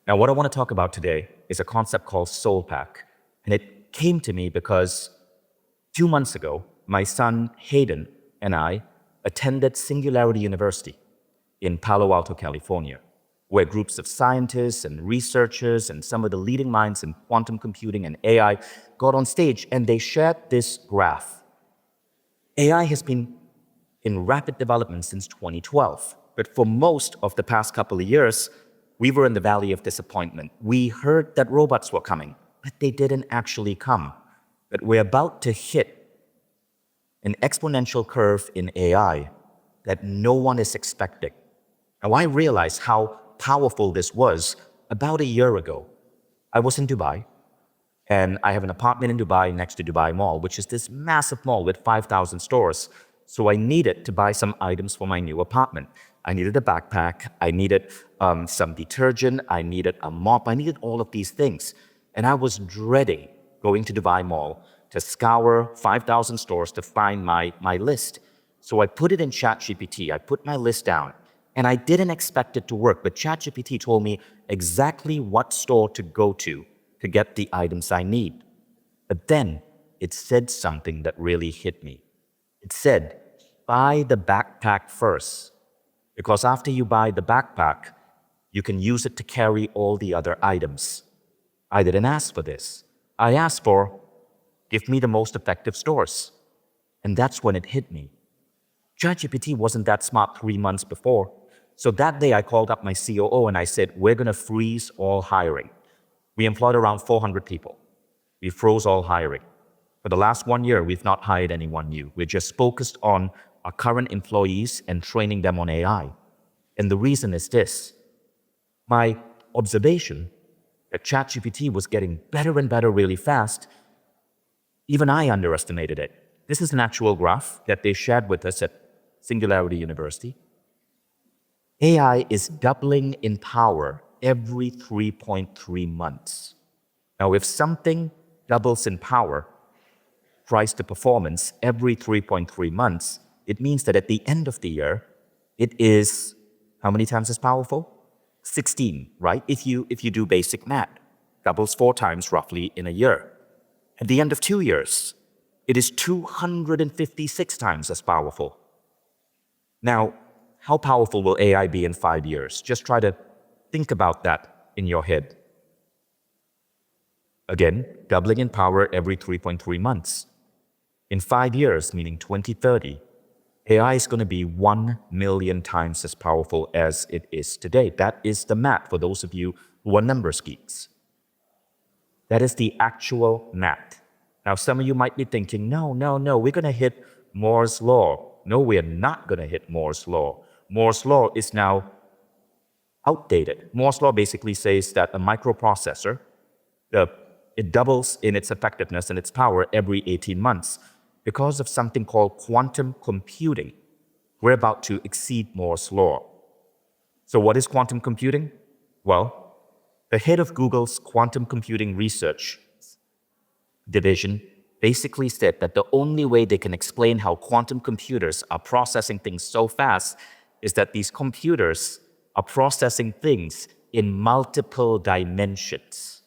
Now, what I want to talk about today is a concept called SOULPACT. And it came to me because 2 months ago, my son Hayden and I attended Singularity University in Palo Alto, California, where groups of scientists and researchers and some of the leading minds in quantum computing and AI got on stage and they shared this graph. AI has been in rapid development since 2012, but for most of the past couple of years, we were in the valley of disappointment. We heard that robots were coming, but they didn't actually come. But we're about to hit an exponential curve in AI that no one is expecting. Now, I realized how powerful this was about a year ago. I was in Dubai, and I have an apartment in Dubai next to Dubai Mall, which is this massive mall with 5,000 stores. So I needed to buy some items for my new apartment. I needed a backpack, I needed some detergent, I needed a mop, I needed all of these things. And I was dreading going to Dubai Mall to scour 5,000 stores to find my list. So I put it in ChatGPT, I put my list down, and I didn't expect it to work, but ChatGPT told me exactly what store to go to get the items I need. But then it said something that really hit me. It said, buy the backpack first, because after you buy the backpack, you can use it to carry all the other items. I didn't ask for this. I asked for, give me the most effective stores. And that's when it hit me. ChatGPT wasn't that smart 3 months before. So that day I called up my COO and I said, we're going to freeze all hiring. We employed around 400 people. We froze all hiring. For the last 1 year, we've not hired anyone new. We're just focused on our current employees and training them on AI. And the reason is this. My observation that ChatGPT was getting better and better really fast, even I underestimated it. This is an actual graph that they shared with us at Singularity University. AI is doubling in power every 3.3 months. Now, if something doubles in power, price to performance, every 3.3 months, it means that at the end of the year, it is how many times as powerful? 16, right? If you do basic math, doubles 4 times roughly in a year. At the end of 2 years, it is 256 times as powerful. Now, how powerful will AI be in 5 years? Just try to think about that in your head. Again, doubling in power every 3.3 months. In 5 years, meaning 2030, AI is going to be 1 million times as powerful as it is today. That is the math for those of you who are numbers geeks. That is the actual math. Now, some of you might be thinking, no, we're going to hit Moore's Law. No, we're not going to hit Moore's Law. Moore's Law is now outdated. Moore's Law basically says that a microprocessor, it doubles in its effectiveness and its power every 18 months. Because of something called quantum computing, we're about to exceed Moore's Law. So what is quantum computing? Well, the head of Google's quantum computing research division basically said that the only way they can explain how quantum computers are processing things so fast is that these computers are processing things in multiple dimensions.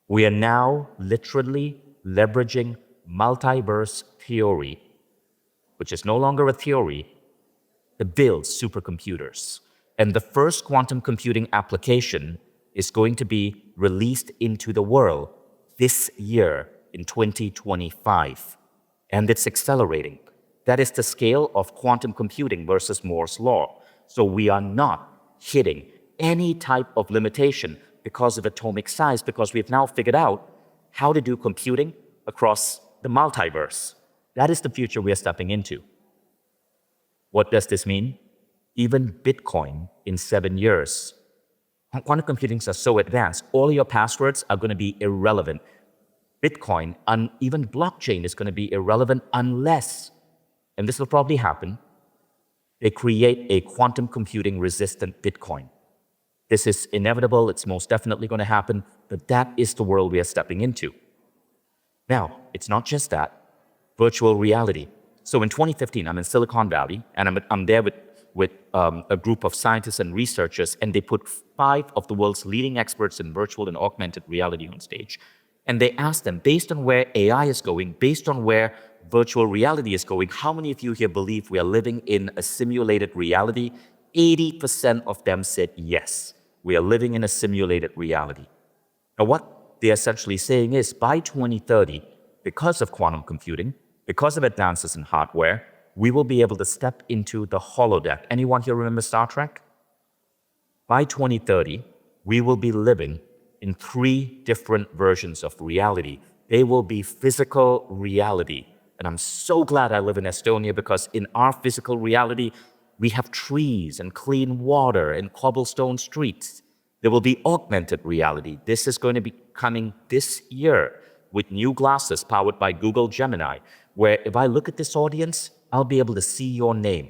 We are now literally leveraging multiverse theory, which is no longer a theory, to build supercomputers. And the first quantum computing application is going to be released into the world this year in 2025. And it's accelerating. That is the scale of quantum computing versus Moore's Law. So we are not hitting any type of limitation because of atomic size, because we've now figured out how to do computing across the multiverse. That is the future we are stepping into. What does this mean? Even Bitcoin in 7 years. Quantum computings are so advanced, all your passwords are going to be irrelevant. Bitcoin and even blockchain is going to be irrelevant unless, and this will probably happen, they create a quantum computing resistant Bitcoin. This is inevitable, it's most definitely going to happen, but that is the world we are stepping into. Now, it's not just that, virtual reality. So in 2015, I'm in Silicon Valley, and I'm there with with a group of scientists and researchers, and they put 5 of the world's leading experts in virtual and augmented reality on stage. And they asked them, based on where AI is going, based on where virtual reality is going, how many of you here believe we are living in a simulated reality? 80% of them said yes, we are living in a simulated reality. Now, what they're essentially saying is by 2030, because of quantum computing, because of advances in hardware, we will be able to step into the holodeck. Anyone here remember Star Trek? By 2030, we will be living in 3 different versions of reality. They will be physical reality. And I'm so glad I live in Estonia because in our physical reality, we have trees and clean water and cobblestone streets. There will be augmented reality. This is going to be coming this year with new glasses powered by Google Gemini, where if I look at this audience, I'll be able to see your name.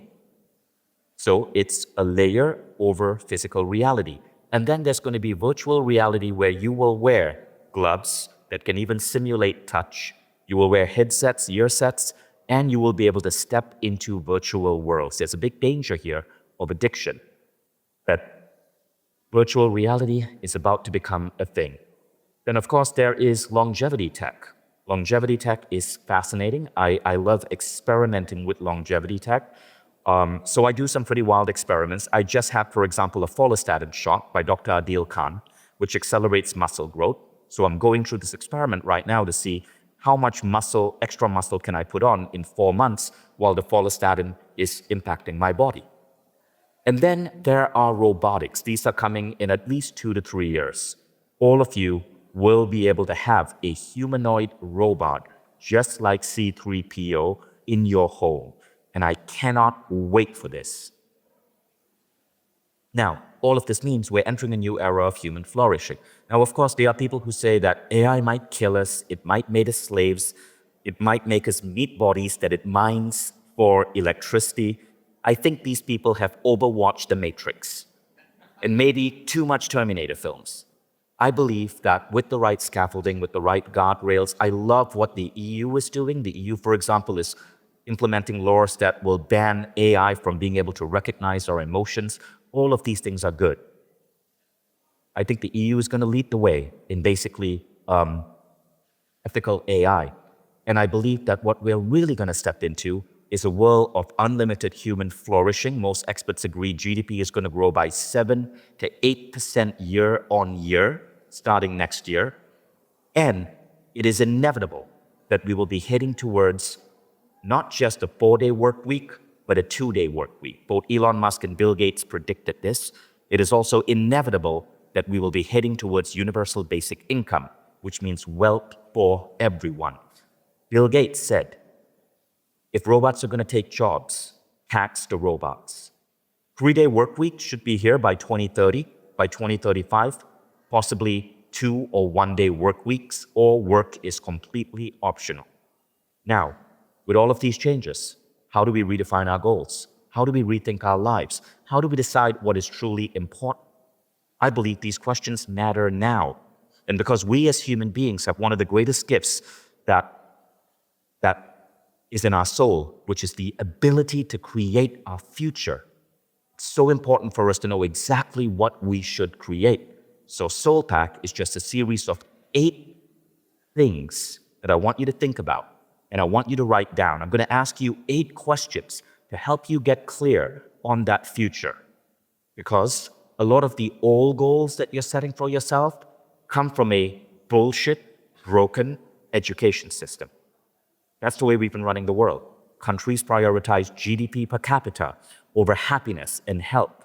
So it's a layer over physical reality. And then there's going to be virtual reality where you will wear gloves that can even simulate touch. You will wear headsets, ear sets, and you will be able to step into virtual worlds. There's a big danger here of addiction. That virtual reality is about to become a thing. Then, of course, there is longevity tech. Longevity tech is fascinating. I love experimenting with longevity tech. So I do some pretty wild experiments. I just had, for example, a follistatin shot by Dr. Adil Khan, which accelerates muscle growth. So I'm going through this experiment right now to see how much muscle, extra muscle can I put on in 4 months while the follistatin is impacting my body. And then there are robotics. These are coming in at least 2 to 3 years. All of you will be able to have a humanoid robot, just like C3PO, in your home. And I cannot wait for this. Now, all of this means we're entering a new era of human flourishing. Now, of course, there are people who say that AI might kill us, it might make us slaves, it might make us meat bodies that it mines for electricity. I think these people have overwatched The Matrix and maybe too much Terminator films. I believe that with the right scaffolding, with the right guardrails, I love what the EU is doing. The EU, for example, is implementing laws that will ban AI from being able to recognize our emotions. All of these things are good. I think the EU is going to lead the way in basically ethical AI. And I believe that what we're really going to step into is a world of unlimited human flourishing. Most experts agree GDP is going to grow by 7 to 8% year on year, starting next year. And it is inevitable that we will be heading towards not just a 4-day work week, but a 2-day work week. Both Elon Musk and Bill Gates predicted this. It is also inevitable that we will be heading towards universal basic income, which means wealth for everyone. Bill Gates said, if robots are going to take jobs, tax the robots. 3-day work week should be here by 2030, by 2035, possibly 2 or 1-day work weeks, or work is completely optional. Now, with all of these changes, how do we redefine our goals? How do we rethink our lives? How do we decide what is truly important? I believe these questions matter now. And because we as human beings have one of the greatest gifts that is in our soul, which is the ability to create our future, it's so important for us to know exactly what we should create. So SOULPACT is just a series of 8 things that I want you to think about. And I want you to write down. I'm going to ask you 8 questions to help you get clear on that future. Because a lot of the old goals that you're setting for yourself come from a bullshit, broken education system. That's the way we've been running the world. Countries prioritize GDP per capita over happiness and health.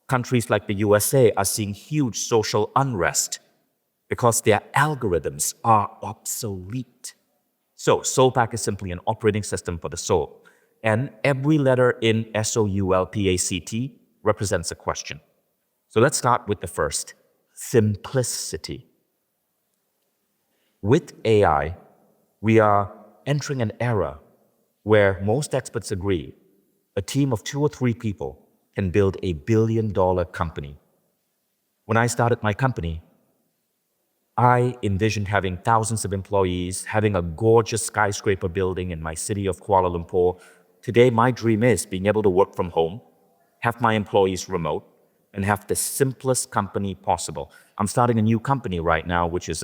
Countries like the USA are seeing huge social unrest because their algorithms are obsolete. So SOULPACT is simply an operating system for the soul. And every letter in SOULPACT represents a question. So let's start with the first, simplicity. With AI, we are entering an era where most experts agree a team of 2 or 3 people can build a billion-dollar company. When I started my company, I envisioned having thousands of employees, having a gorgeous skyscraper building in my city of Kuala Lumpur. Today, my dream is being able to work from home, have my employees remote, and have the simplest company possible. I'm starting a new company right now, which is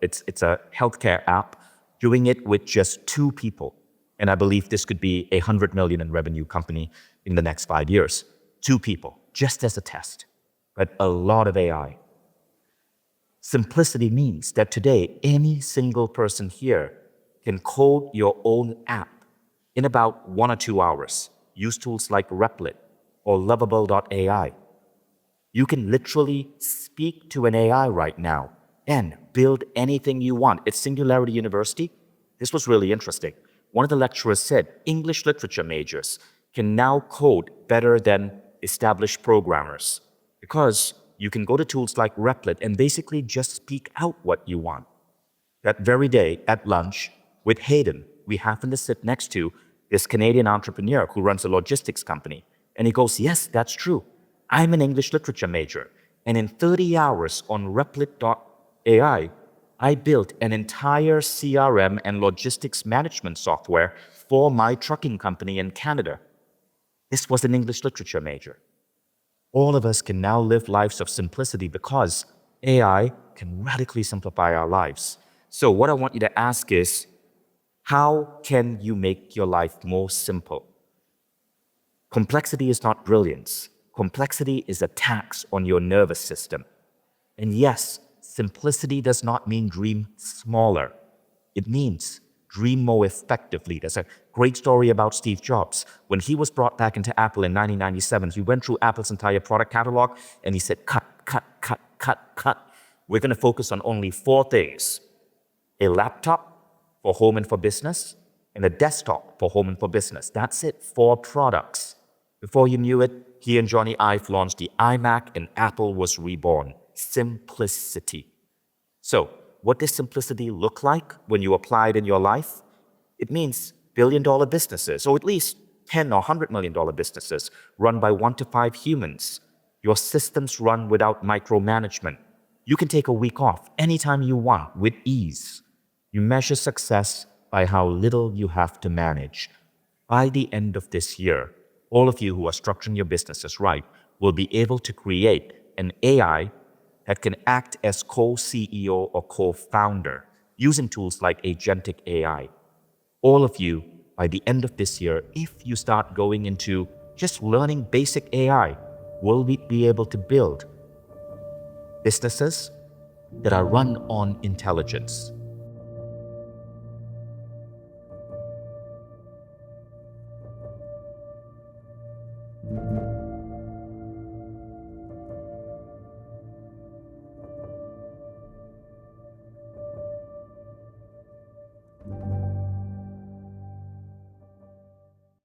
it's a healthcare app, doing it with just 2 people. And I believe this could be a 100 million in revenue company in the next 5 years. 2 people, just as a test, but a lot of AI. Simplicity means that today, any single person here can code your own app in about 1 or 2 hours. Use tools like Replit or Lovable.ai. You can literally speak to an AI right now and build anything you want. At Singularity University, this was really interesting. One of the lecturers said English literature majors can now code better than established programmers because you can go to tools like Replit and basically just speak out what you want. That very day at lunch with Hayden, we happened to sit next to this Canadian entrepreneur who runs a logistics company. And he goes, yes, that's true. I'm an English literature major. And in 30 hours on Replit.ai, I built an entire CRM and logistics management software for my trucking company in Canada. This was an English literature major. All of us can now live lives of simplicity because AI can radically simplify our lives. So what I want you to ask is, how can you make your life more simple? Complexity is not brilliance. Complexity is a tax on your nervous system. And yes, simplicity does not mean dream smaller. It means dream more effectively. There's a great story about Steve Jobs. When he was brought back into Apple in 1997, he went through Apple's entire product catalog and he said, cut, cut, cut, cut, cut. We're going to focus on only 4 things. A laptop for home and for business, and a desktop for home and for business. That's it, 4 products. Before you knew it, he and Johnny Ive launched the iMac and Apple was reborn. Simplicity. So, what does simplicity look like when you apply it in your life? It means billion-dollar businesses, or at least 10 or $100 million businesses run by 1 to 5 humans. Your systems run without micromanagement. You can take a week off anytime you want with ease. You measure success by how little you have to manage. By the end of this year, all of you who are structuring your businesses right will be able to create an AI that can act as co-CEO or co-founder using tools like agentic AI. All of you, by the end of this year, if you start going into just learning basic AI, will be able to build businesses that are run on intelligence.